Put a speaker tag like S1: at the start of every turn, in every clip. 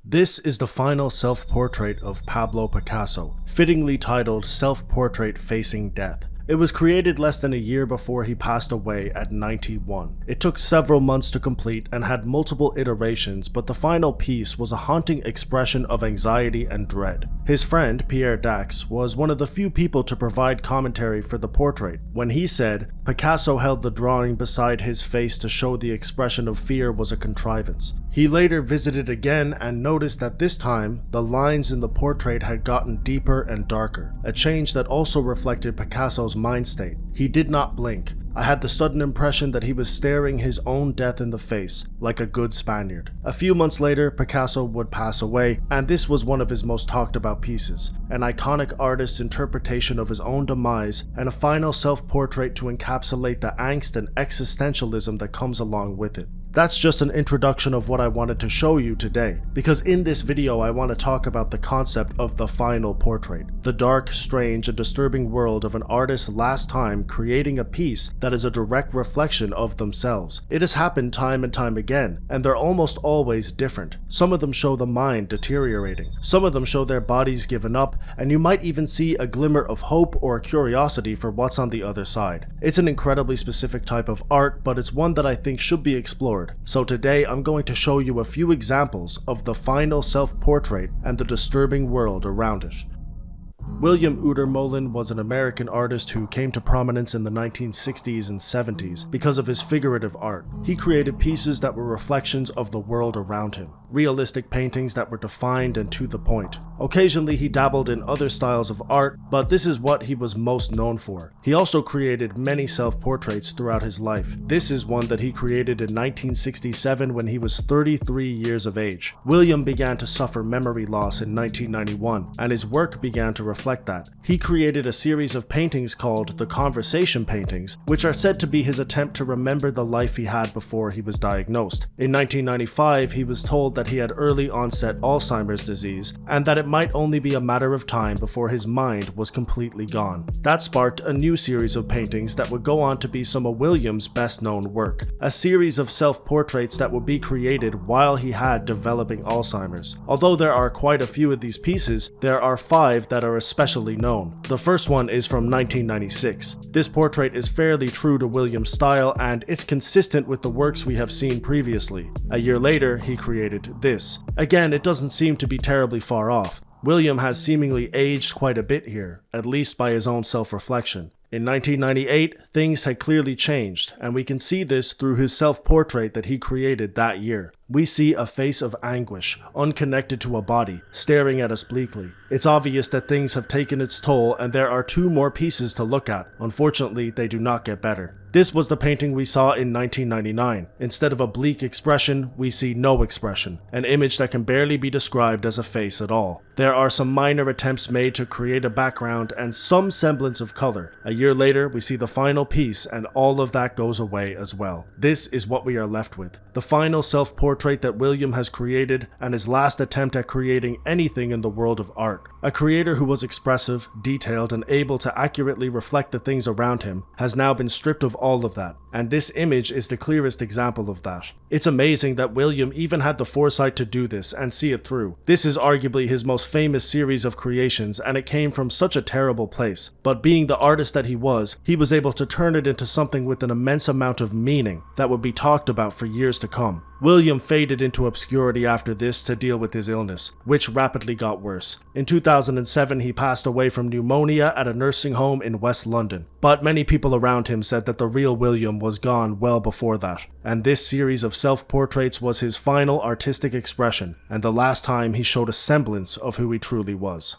S1: This is the final self-portrait of Pablo Picasso, fittingly titled Self-Portrait Facing Death. It was created less than a year before he passed away at 91. It took several months to complete and had multiple iterations, but the final piece was a haunting expression of anxiety and dread. His friend, Pierre Dax, was one of the few people to provide commentary for the portrait, when he said, Picasso held the drawing beside his face to show the expression of fear was a contrivance. He later visited again and noticed that this time, the lines in the portrait had gotten deeper and darker, a change that also reflected Picasso's mind state. He did not blink. I had the sudden impression that he was staring his own death in the face, like a good Spaniard. A few months later, Picasso would pass away, and this was one of his most talked about pieces, an iconic artist's interpretation of his own demise and a final self-portrait to encapsulate the angst and existentialism that comes along with it. That's just an introduction of what I wanted to show you today, because in this video I want to talk about the concept of the final portrait, the dark, strange, and disturbing world of an artist's last time creating a piece that is a direct reflection of themselves. It has happened time and time again, and they're almost always different. Some of them show the mind deteriorating, some of them show their bodies given up, and you might even see a glimmer of hope or curiosity for what's on the other side. It's an incredibly specific type of art, but it's one that I think should be explored. So today I'm going to show you a few examples of the final self-portrait and the disturbing world around it. William UD Molen was an American artist who came to prominence in the 1960s and 70s because of his figurative art. He created pieces that were reflections of the world around him, realistic paintings that were defined and to the point. Occasionally he dabbled in other styles of art, but this is what he was most known for. He also created many self-portraits throughout his life. This is one that he created in 1967 when he was 33 years of age. William began to suffer memory loss in 1991, and his work began to reflect that. He created a series of paintings called the Conversation Paintings, which are said to be his attempt to remember the life he had before he was diagnosed. In 1995, he was told that he had early onset Alzheimer's disease, and that it might only be a matter of time before his mind was completely gone. That sparked a new series of paintings that would go on to be some of William's best known work, a series of self-portraits that would be created while he had developing Alzheimer's. Although there are quite a few of these pieces, there are 5 that are especially known. The first one is from 1996. This portrait is fairly true to William's style, and it's consistent with the works we have seen previously. A year later, he created this. Again, it doesn't seem to be terribly far off. William has seemingly aged quite a bit here, at least by his own self-reflection. In 1998, things had clearly changed, and we can see this through his self-portrait that he created that year. We see a face of anguish, unconnected to a body, staring at us bleakly. It's obvious that things have taken its toll, and there are 2 more pieces to look at. Unfortunately, they do not get better. This was the painting we saw in 1999. Instead of a bleak expression, we see no expression, an image that can barely be described as a face at all. There are some minor attempts made to create a background and some semblance of color. A year later, we see the final piece, and all of that goes away as well. This is what we are left with. The final self-portrait that William has created, and his last attempt at creating anything in the world of art. A creator who was expressive, detailed, and able to accurately reflect the things around him has now been stripped of all of that, and this image is the clearest example of that. It's amazing that William even had the foresight to do this and see it through. This is arguably his most famous series of creations, and it came from such a terrible place. But being the artist that he was able to turn it into something with an immense amount of meaning that would be talked about for years to come. William faded into obscurity after this to deal with his illness, which rapidly got worse. In 2007, he passed away from pneumonia at a nursing home in West London. But many people around him said that the real William was gone well before that, and this series of self-portraits was his final artistic expression, and the last time he showed a semblance of who he truly was.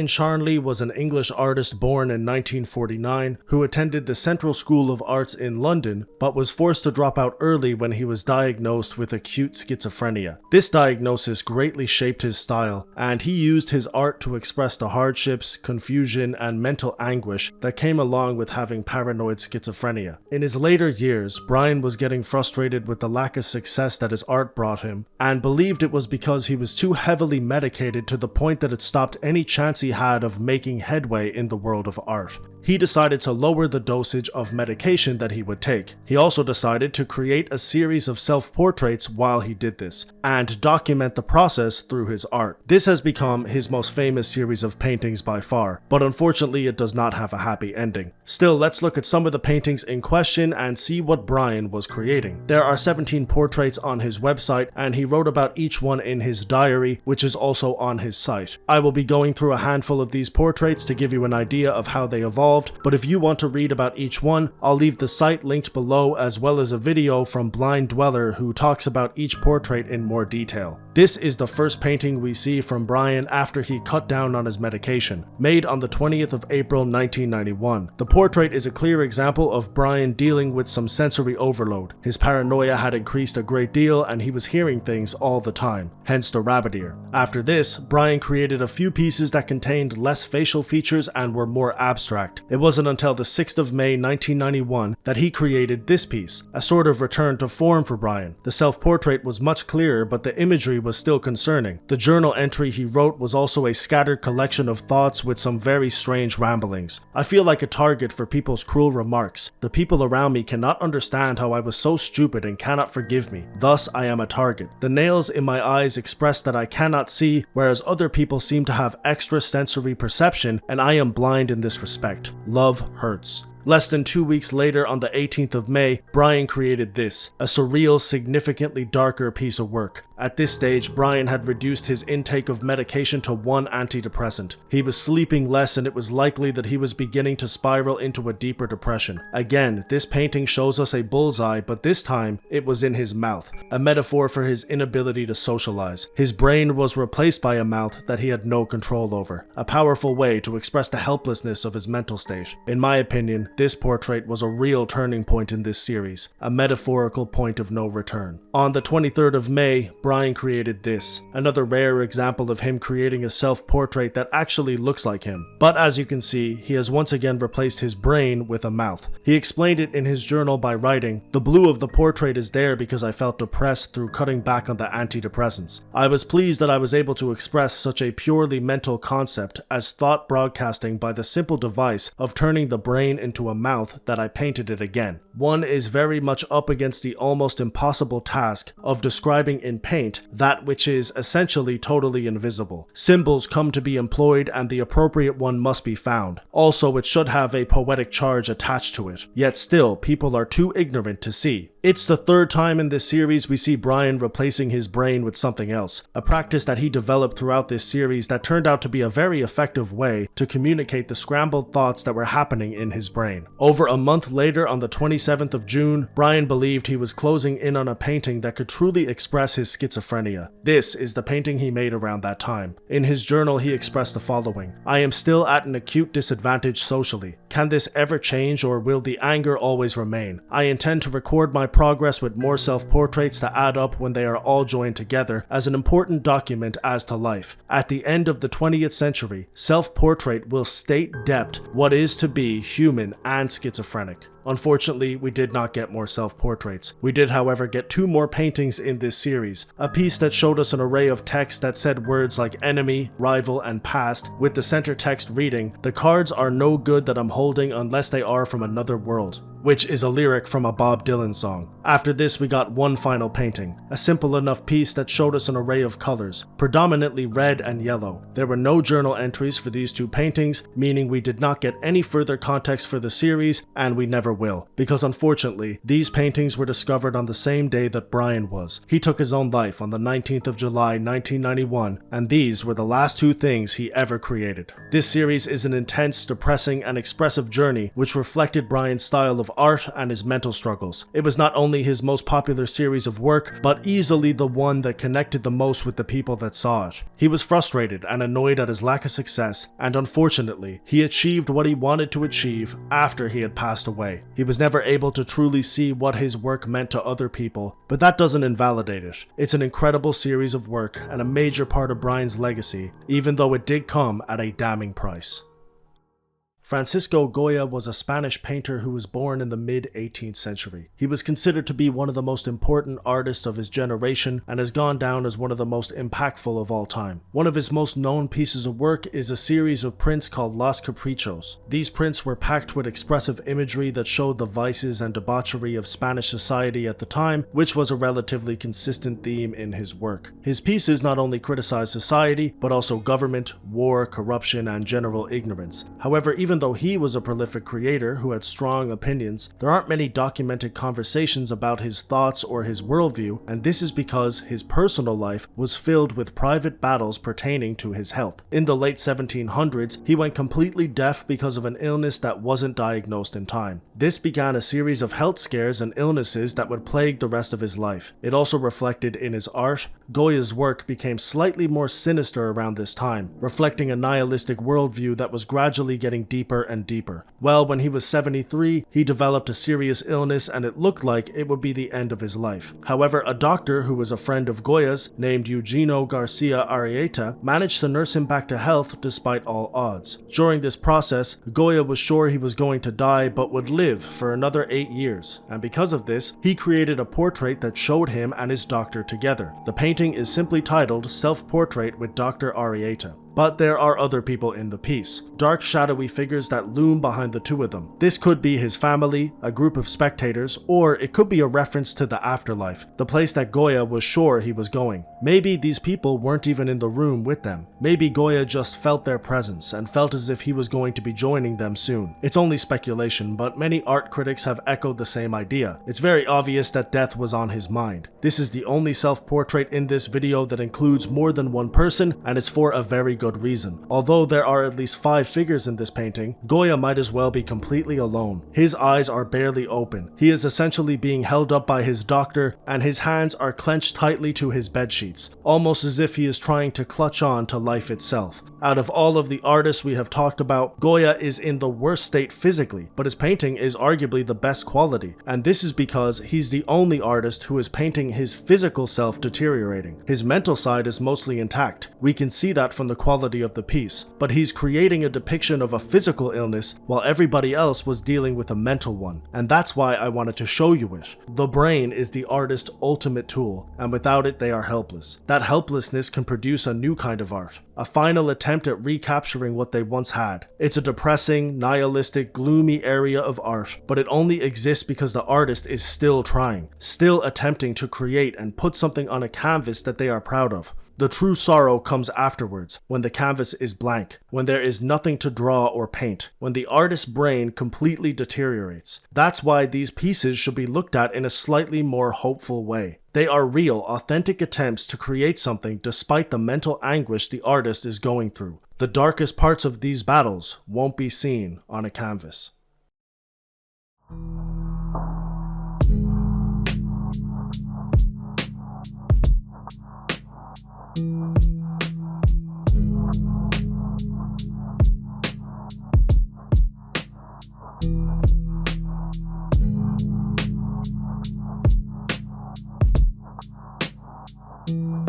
S1: Charley was an English artist born in 1949 who attended the Central School of Arts in London, but was forced to drop out early when he was diagnosed with acute schizophrenia. This diagnosis greatly shaped his style, and he used his art to express the hardships, confusion, and mental anguish that came along with having paranoid schizophrenia. In his later years, Brian was getting frustrated with the lack of success that his art brought him, and believed it was because he was too heavily medicated to the point that it stopped any chance he had of making headway in the world of art. he decided to lower the dosage of medication that he would take. He also decided to create a series of self-portraits while he did this, and document the process through his art. This has become his most famous series of paintings by far, but unfortunately it does not have a happy ending. Still, let's look at some of the paintings in question and see what Brian was creating. There are 17 portraits on his website, and he wrote about each one in his diary, which is also on his site. I will be going through a handful of these portraits to give you an idea of how they evolved, but if you want to read about each one, I'll leave the site linked below, as well as a video from Blind Dweller who talks about each portrait in more detail. This is the first painting we see from Brian after he cut down on his medication, made on the 20th of April 1991. The portrait is a clear example of Brian dealing with some sensory overload. His paranoia had increased a great deal and he was hearing things all the time, hence the rabbit ear. After this, Brian created a few pieces that contained less facial features and were more abstract. It wasn't until the 6th of May 1991 that he created this piece, a sort of return to form for Brian. The self-portrait was much clearer, but the imagery was still concerning. The journal entry he wrote was also a scattered collection of thoughts with some very strange ramblings. I feel like a target for people's cruel remarks. The people around me cannot understand how I was so stupid and cannot forgive me. Thus, I am a target. The nails in my eyes express that I cannot see, whereas other people seem to have extra sensory perception, and I am blind in this respect. Love hurts. Less than 2 weeks later, on the 18th of May, Brian created this, a surreal, significantly darker piece of work. At this stage, Brian had reduced his intake of medication to 1 antidepressant. He was sleeping less, and it was likely that he was beginning to spiral into a deeper depression. Again, this painting shows us a bullseye, but this time it was in his mouth, a metaphor for his inability to socialize. His brain was replaced by a mouth that he had no control over, a powerful way to express the helplessness of his mental state. In my opinion, this portrait was a real turning point in this series, a metaphorical point of no return. On the 23rd of May, Brian created this, another rare example of him creating a self-portrait that actually looks like him. But as you can see, he has once again replaced his brain with a mouth. He explained it in his journal by writing, "The blue of the portrait is there because I felt depressed through cutting back on the antidepressants. I was pleased that I was able to express such a purely mental concept as thought broadcasting by the simple device of turning the brain into a mouth that I painted it again. One is very much up against the almost impossible task of describing in paint that which is essentially totally invisible. Symbols come to be employed and the appropriate one must be found. Also, it should have a poetic charge attached to it. Yet still, people are too ignorant to see. It's the third time in this series we see Brian replacing his brain with something else, a practice that he developed throughout this series that turned out to be a very effective way to communicate the scrambled thoughts that were happening in his brain. Over a month later, on the 27th of June, Brian believed he was closing in on a painting that could truly express his schizophrenia. This is the painting he made around that time. In his journal, he expressed the following: "I am still at an acute disadvantage socially. Can this ever change, or will the anger always remain? I intend to record my progress with more self-portraits to add up when they are all joined together as an important document as to life. At the end of the 20th century, self-portrait will state depth what is to be human and schizophrenic." Unfortunately, we did not get more self-portraits. We did, however, get 2 more paintings in this series. A piece that showed us an array of text that said words like enemy, rival, and past, with the center text reading, "The cards are no good that I'm holding unless they are from another world," which is a lyric from a Bob Dylan song. After this, we got one final painting, a simple enough piece that showed us an array of colors, predominantly red and yellow. There were no journal entries for these 2 paintings, meaning we did not get any further context for the series, and we never will, because unfortunately, these paintings were discovered on the same day that Brian was. He took his own life on the 19th of July 1991, and these were the last 2 things he ever created. This series is an intense, depressing, and expressive journey which reflected Brian's style of art and his mental struggles. It was not only his most popular series of work, but easily the one that connected the most with the people that saw it. He was frustrated and annoyed at his lack of success, and unfortunately, he achieved what he wanted to achieve after he had passed away. He was never able to truly see what his work meant to other people, but that doesn't invalidate it. It's an incredible series of work and a major part of Brian's legacy, even though it did come at a damning price. Francisco Goya was a Spanish painter who was born in the mid-18th century. He was considered to be one of the most important artists of his generation and has gone down as one of the most impactful of all time. One of his most known pieces of work is a series of prints called Los Caprichos. These prints were packed with expressive imagery that showed the vices and debauchery of Spanish society at the time, which was a relatively consistent theme in his work. His pieces not only criticize society, but also government, war, corruption, and general ignorance. However, even though he was a prolific creator who had strong opinions, there aren't many documented conversations about his thoughts or his worldview, and this is because his personal life was filled with private battles pertaining to his health. In the late 1700s, he went completely deaf because of an illness that wasn't diagnosed in time. This began a series of health scares and illnesses that would plague the rest of his life. It also reflected in his art. Goya's work became slightly more sinister around this time, reflecting a nihilistic worldview that was gradually getting deeper and deeper. Well, when he was 73, he developed a serious illness and it looked like it would be the end of his life. However, a doctor who was a friend of Goya's, named Eugenio Garcia Arrieta, managed to nurse him back to health despite all odds. During this process, Goya was sure he was going to die but would live for another 8 years, and because of this, he created a portrait that showed him and his doctor together. The painting is simply titled Self-Portrait with Dr. Arrieta. But there are other people in the piece, dark shadowy figures that loom behind the two of them. This could be his family, a group of spectators, or it could be a reference to the afterlife, the place that Goya was sure he was going. Maybe these people weren't even in the room with them. Maybe Goya just felt their presence and felt as if he was going to be joining them soon. It's only speculation, but many art critics have echoed the same idea. It's very obvious that death was on his mind. This is the only self-portrait in this video that includes more than one person, and it's for a very good reason. Although there are at least 5 figures in this painting, Goya might as well be completely alone. His eyes are barely open. He is essentially being held up by his doctor, and his hands are clenched tightly to his bedsheets, almost as if he is trying to clutch on to life itself. Out of all of the artists we have talked about, Goya is in the worst state physically, but his painting is arguably the best quality, and this is because he's the only artist who is painting his physical self deteriorating. His mental side is mostly intact. We can see that from the quality of the piece, but he's creating a depiction of a physical illness while everybody else was dealing with a mental one, and that's why I wanted to show you it. The brain is the artist's ultimate tool, and without it they are helpless. That helplessness can produce a new kind of art, a final attempt at recapturing what they once had. It's a depressing, nihilistic, gloomy area of art, but it only exists because the artist is still trying, still attempting to create and put something on a canvas that they are proud of. The true sorrow comes afterwards, when the canvas is blank, when there is nothing to draw or paint, when the artist's brain completely deteriorates. That's why these pieces should be looked at in a slightly more hopeful way. They are real, authentic attempts to create something despite the mental anguish the artist is going through. The darkest parts of these battles won't be seen on a canvas.